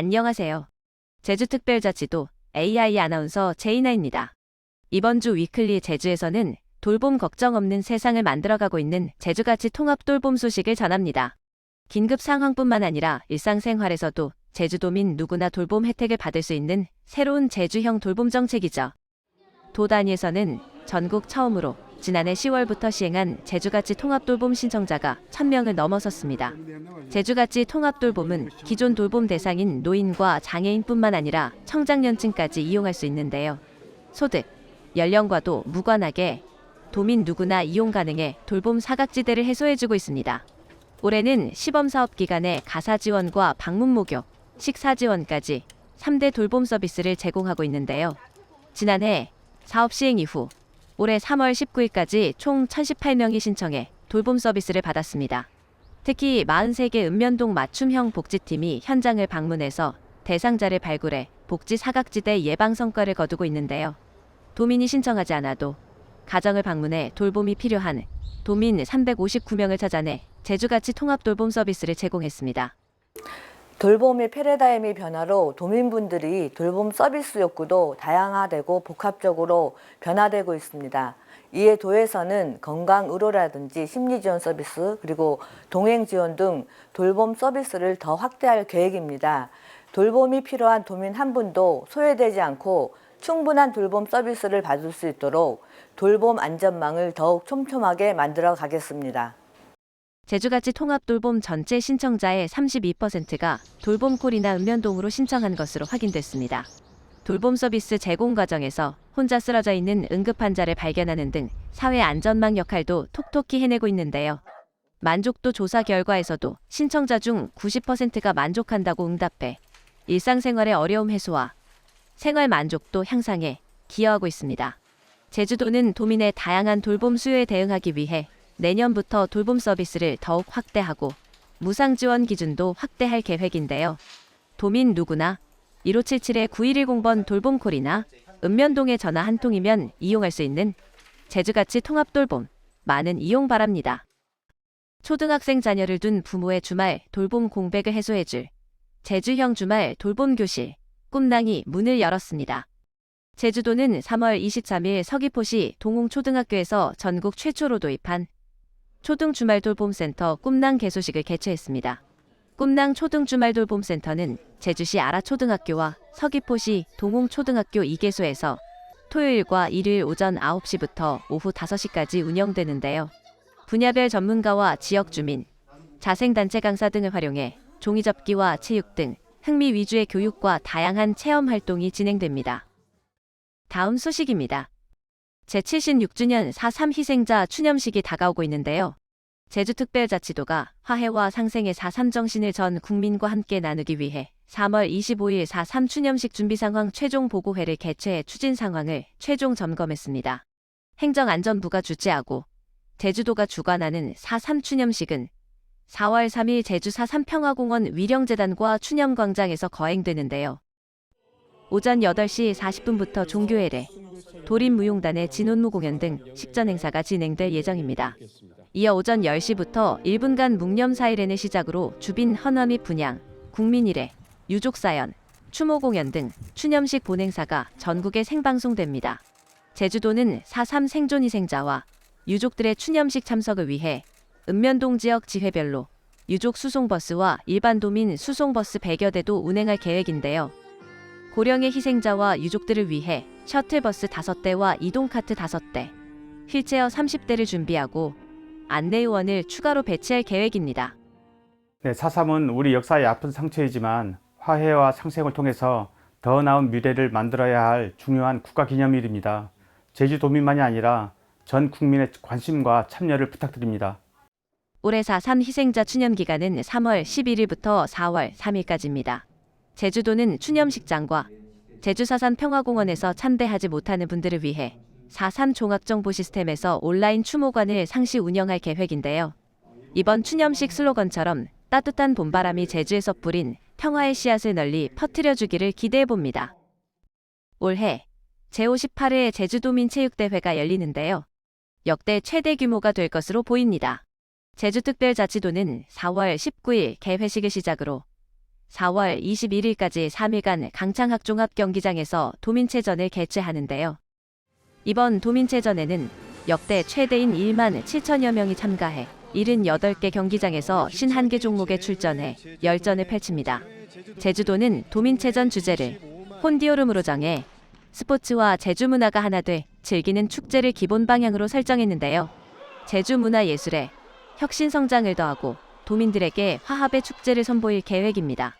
안녕하세요. 제주특별자치도 AI 아나운서 제이나입니다. 이번 주 위클리 제주에서는 돌봄 걱정 없는 세상을 만들어가고 있는 제주가치 통합 돌봄 소식을 전합니다. 긴급 상황뿐만 아니라 일상생활에서도 제주도민 누구나 돌봄 혜택을 받을 수 있는 새로운 제주형 돌봄 정책이죠. 도 단위에서는 전국 처음으로 지난해 10월부터 시행한 제주가치 통합돌봄 신청자가 1000명을 넘어섰습니다. 제주가치 통합돌봄은 기존 돌봄 대상인 노인과 장애인뿐만 아니라 청장년층까지 이용할 수 있는데요. 소득, 연령과도 무관하게 도민 누구나 이용 가능해 돌봄 사각지대를 해소해주고 있습니다. 올해는 시범사업 기간에 가사 지원과 방문 목욕, 식사 지원까지 3대 돌봄 서비스를 제공하고 있는데요. 지난해 사업 시행 이후 올해 3월 19일까지 총 1018명이 신청해 돌봄 서비스를 받았습니다. 특히 43개 읍면동 맞춤형 복지팀이 현장을 방문해서 대상자를 발굴해 복지 사각지대 예방 성과를 거두고 있는데요. 도민이 신청하지 않아도 가정을 방문해 돌봄이 필요한 도민 359명을 찾아내 제주가치 통합 돌봄 서비스를 제공했습니다. 돌봄의 패러다임의 변화로 도민분들이 돌봄 서비스 욕구도 다양화되고 복합적으로 변화되고 있습니다. 이에 도에서는 건강의료라든지 심리지원 서비스 그리고 동행지원 등 돌봄 서비스를 더 확대할 계획입니다. 돌봄이 필요한 도민 한 분도 소외되지 않고 충분한 돌봄 서비스를 받을 수 있도록 돌봄 안전망을 더욱 촘촘하게 만들어 가겠습니다. 제주가치 통합돌봄 전체 신청자의 32%가 돌봄콜이나 읍면동으로 신청한 것으로 확인됐습니다. 돌봄 서비스 제공 과정에서 혼자 쓰러져 있는 응급환자를 발견하는 등 사회 안전망 역할도 톡톡히 해내고 있는데요. 만족도 조사 결과에서도 신청자 중 90%가 만족한다고 응답해 일상생활의 어려움 해소와 생활 만족도 향상에 기여하고 있습니다. 제주도는 도민의 다양한 돌봄 수요에 대응하기 위해 내년부터 돌봄 서비스를 더욱 확대하고 무상 지원 기준도 확대할 계획인데요. 도민 누구나 1577-9110번 돌봄콜이나 읍면동에 전화 한 통이면 이용할 수 있는 제주가치 통합돌봄 많은 이용 바랍니다. 초등학생 자녀를 둔 부모의 주말 돌봄 공백을 해소해줄 제주형 주말 돌봄 교실 꿈낭이 문을 열었습니다. 제주도는 3월 23일 서귀포시 동홍초등학교에서 전국 최초로 도입한 초등 주말 돌봄센터 꿈낭 개소식을 개최했습니다. 꿈낭 초등 주말 돌봄센터는 제주시 아라초등학교와 서귀포시 동홍초등학교 2개소에서 토요일과 일요일 오전 9시부터 오후 5시까지 운영되는데요. 분야별 전문가와 지역 주민, 자생단체 강사 등을 활용해 종이접기와 체육 등 흥미 위주의 교육과 다양한 체험 활동이 진행됩니다. 다음 소식입니다. 제76주년 4.3 희생자 추념식이 다가오고 있는데요. 제주특별자치도가 화해와 상생의 4.3 정신을 전 국민과 함께 나누기 위해 3월 25일 4.3 추념식 준비 상황 최종 보고회를 개최해 추진 상황을 최종 점검했습니다. 행정안전부가 주최하고 제주도가 주관하는 4.3 추념식은 4월 3일 제주 4.3 평화공원 위령재단과 추념광장에서 거행되는데요. 오전 8시 40분부터 종교회례, 도림무용단의 진혼무 공연 등 식전 행사가 진행될 예정입니다. 이어 오전 10시부터 1분간 묵념 사일회를 시작으로 주빈 헌화 및 분향, 국민일회, 유족사연, 추모 공연 등 추념식 본행사가 전국에 생방송됩니다. 제주도는 4.3 생존 희생자와 유족들의 추념식 참석을 위해 읍면동 지역 지회별로 유족 수송버스와 일반 도민 수송버스 100여 대도 운행할 계획인데요. 고령의 희생자와 유족들을 위해 셔틀버스 5대와 이동카트 5대, 휠체어 30대를 준비하고 안내요원을 추가로 배치할 계획입니다. 네, 4.3은 우리 역사의 아픈 상처이지만 화해와 상생을 통해서 더 나은 미래를 만들어야 할 중요한 국가기념일입니다. 제주도민만이 아니라 전 국민의 관심과 참여를 부탁드립니다. 올해 4.3 희생자 추념기간은 3월 11일부터 4월 3일까지입니다. 제주도는 추념식장과 제주 4.3 평화공원에서 참배하지 못하는 분들을 위해 4.3 종합정보 시스템에서 온라인 추모관을 상시 운영할 계획인데요. 이번 추념식 슬로건처럼 따뜻한 봄바람이 제주에서 뿌린 평화의 씨앗을 널리 퍼뜨려주기를 기대해봅니다. 올해 제58회 제주도민체육대회가 열리는데요. 역대 최대 규모가 될 것으로 보입니다. 제주특별자치도는 4월 19일 개회식을 시작으로 4월 21일까지 3일간 강창학종합경기장에서 도민체전을 개최하는데요. 이번 도민체전에는 역대 최대인 1만 7천여 명이 참가해 78개 경기장에서 51개 종목에 출전해 열전을 펼칩니다. 제주도는 도민체전 주제를 콘디오름으로 정해 스포츠와 제주 문화가 하나 돼 즐기는 축제를 기본 방향으로 설정했는데요. 제주 문화예술에 혁신 성장을 더하고 도민들에게 화합의 축제를 선보일 계획입니다.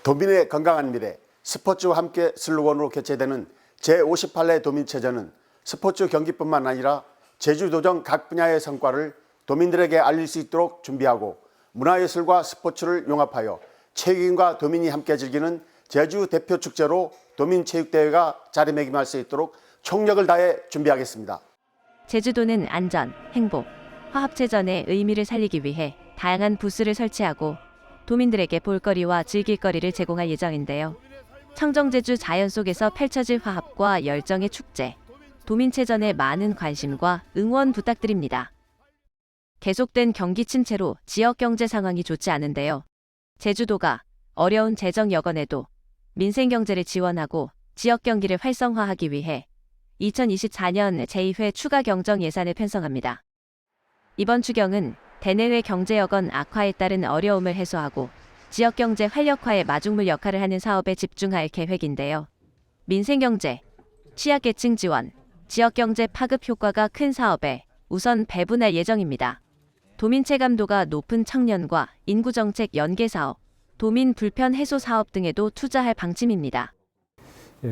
도민의 건강한 미래, 스포츠와 함께 슬로건으로 개최되는 제58회 도민체전은 스포츠 경기뿐만 아니라 제주도정 각 분야의 성과를 도민들에게 알릴 수 있도록 준비하고 문화예술과 스포츠를 용합하여 체육인과 도민이 함께 즐기는 제주 대표 축제로 도민체육대회가 자리매김할 수 있도록 총력을 다해 준비하겠습니다. 제주도는 안전, 행복, 화합체전의 의미를 살리기 위해 다양한 부스를 설치하고 도민들에게 볼거리와 즐길거리를 제공할 예정인데요. 청정제주 자연 속에서 펼쳐질 화합과 열정의 축제, 도민체전에 많은 관심과 응원 부탁드립니다. 계속된 경기 침체로 지역 경제 상황이 좋지 않은데요. 제주도가 어려운 재정 여건에도 민생 경제를 지원하고 지역 경기를 활성화하기 위해 2024년 제2회 추가 경정 예산을 편성합니다. 이번 추경은 대내외 경제 여건 악화에 따른 어려움을 해소하고 지역 경제 활력화에 마중물 역할을 하는 사업에 집중할 계획인데요. 민생 경제, 취약계층 지원, 지역 경제 파급 효과가 큰 사업에 우선 배분할 예정입니다. 도민 체감도가 높은 청년과 인구정책 연계 사업, 도민 불편 해소 사업 등에도 투자할 방침입니다.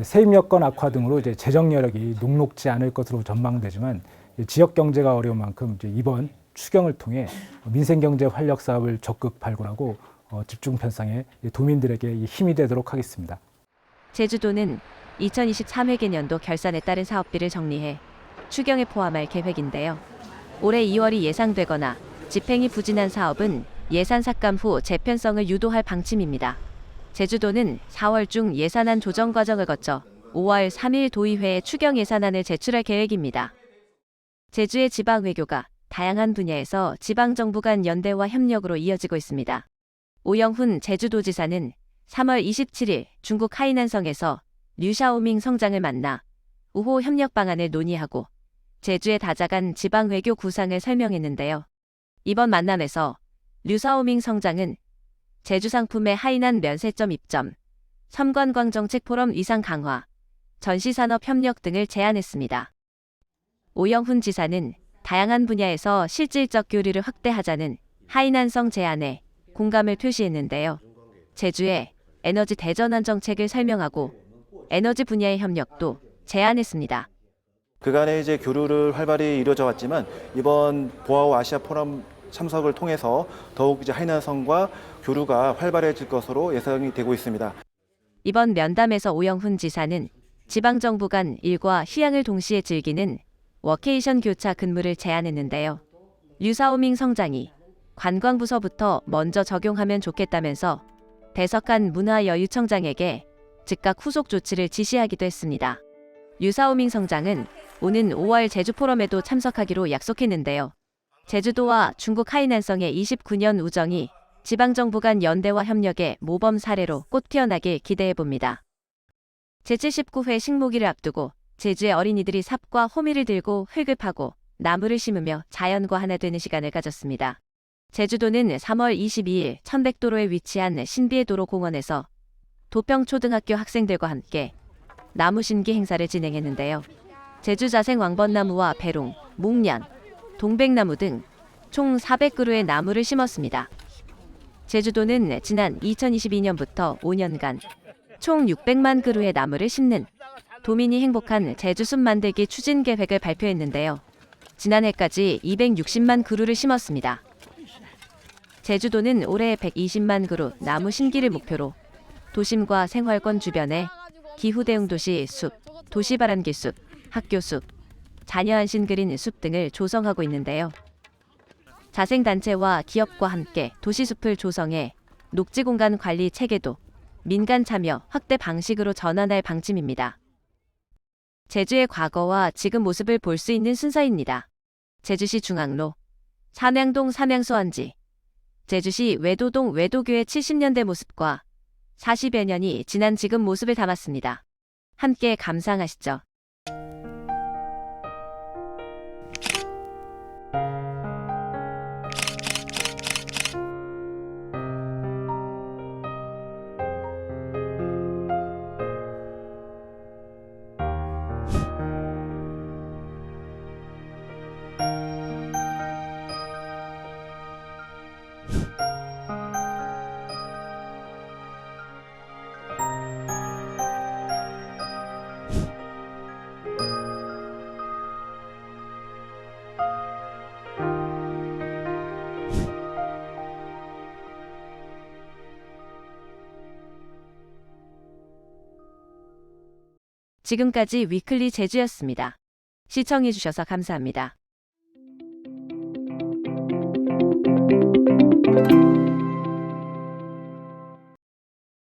세입 여건 악화 등으로 재정 여력이 녹록지 않을 것으로 전망되지만 지역 경제가 어려운 만큼 이번 추경을 통해 민생 경제 활력 사업을 적극 발굴하고 집중 편성해 도민들에게 힘이 되도록 하겠습니다. 제주도는 2023회 개년도 결산에 따른 사업비를 정리해 추경에 포함할 계획인데요. 올해 2월이 예상되거나 집행이 부진한 사업은 예산 삭감 후 재편성을 유도할 방침입니다. 제주도는 4월 중 예산안 조정 과정을 거쳐 5월 3일 도의회에 추경 예산안을 제출할 계획입니다. 제주의 지방 외교가 다양한 분야에서 지방정부 간 연대와 협력으로 이어지고 있습니다. 오영훈 제주도지사는 3월 27일 중국 하이난성에서 류샤오밍 성장을 만나 우호 협력 방안을 논의하고 제주의 다자간 지방 외교 구상을 설명했는데요. 이번 만남에서 류샤오밍 성장은 제주 상품의 하이난 면세점 입점, 섬관광정책 포럼 위상 강화, 전시산업 협력 등을 제안했습니다. 오영훈 지사는 다양한 분야에서 실질적 교류를 확대하자는 하이난성 제안에 공감을 표시했는데요. 제주의 에너지 대전환 정책을 설명하고 에너지 분야의 협력도 제안했습니다. 그간의 교류를 활발히 이루어져 왔지만 이번 보아오 아시아 포럼 참석을 통해서 더욱 하이난성과 교류가 활발해질 것으로 예상이 되고 있습니다. 이번 면담에서 오영훈 지사는 지방정부 간 일과 휴양을 동시에 즐기는 워케이션 교차 근무를 제안했는데요. 류사오밍 성장이 관광부서부터 먼저 적용하면 좋겠다면서 대석한 문화여유청장에게 즉각 후속 조치를 지시하기도 했습니다. 류사오밍 성장은 오는 5월 제주포럼에도 참석하기로 약속했는데요. 제주도와 중국 하이난성의 29년 우정이 지방정부 간 연대와 협력의 모범 사례로 꽃 피어나길 기대해봅니다. 제79회 식목일을 앞두고 제주의 어린이들이 삽과 호미를 들고 흙을 파고 나무를 심으며 자연과 하나 되는 시간을 가졌습니다. 제주도는 3월 22일 천백도로에 위치한 신비의 도로 공원에서 도평초등학교 학생들과 함께 나무 심기 행사를 진행했는데요. 제주 자생 왕벚나무와 배롱, 목련, 동백나무 등 총 400그루의 나무를 심었습니다. 제주도는 지난 2022년부터 5년간 총 600만 그루의 나무를 심는 도민이 행복한 제주숲 만들기 추진 계획을 발표했는데요. 지난해까지 260만 그루를 심었습니다. 제주도는 올해 120만 그루 나무 심기를 목표로 도심과 생활권 주변에 기후대응 도시 숲, 도시바람길 숲, 학교 숲, 자녀 안심 그린 숲 등을 조성하고 있는데요. 자생단체와 기업과 함께 도시숲을 조성해 녹지공간 관리 체계도 민간 참여 확대 방식으로 전환할 방침입니다. 제주의 과거와 지금 모습을 볼 수 있는 순서입니다. 제주시 중앙로, 삼양동 삼양소환지, 제주시 외도동 외도교의 70년대 모습과 40여 년이 지난 지금 모습을 담았습니다. 함께 감상하시죠. 지금까지 위클리 제주였습니다. 시청해주셔서 감사합니다.